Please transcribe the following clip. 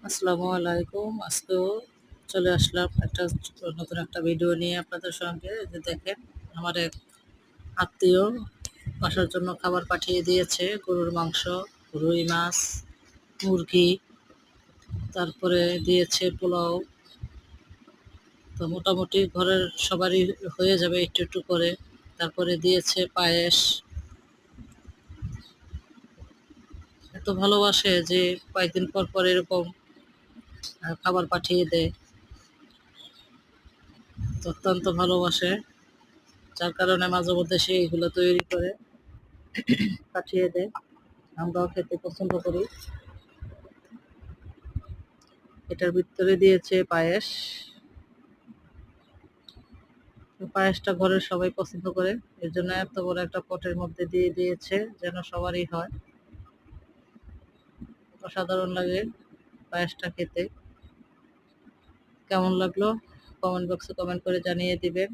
আসসালামু আলাইকুম। আজকেও চলে আসলাম নতুন একটা ভিডিও নিয়ে আপনাদের সঙ্গে। যে দেখেন, আমার এক আত্মীয় বাসার জন্য খাবার পাঠিয়ে দিয়েছে। গরুর মাংস, রুই মাছ, মুরগি, তারপরে দিয়েছে পোলাও। তো মোটামুটি ঘরের সবারই হয়ে যাবে একটু একটু করে। তারপরে দিয়েছে পায়েস। এত ভালোবাসে যে কয়েকদিন পর পর এরকম খাবার পাঠিয়ে দেয়। তো অত্যন্ত ভালোবাসে, যার কারণে মাঝে মধ্যে সে এগুলো তৈরি করে পাঠিয়ে দেয়। আমরাও খেতে পছন্দ করি। এটার ভিতরে দিয়েছে পায়েস। পায়েসটা ঘরের সবাই পছন্দ করে, এর জন্য এত বড় একটা পটের মধ্যে দিয়ে দিয়েছে যেন সবারই হয়। অসাধারণ লাগে পায়েসটা খেতে। কেমন লাগলো কমেন্ট বক্সে কমেন্ট করে জানিয়ে দিবেন।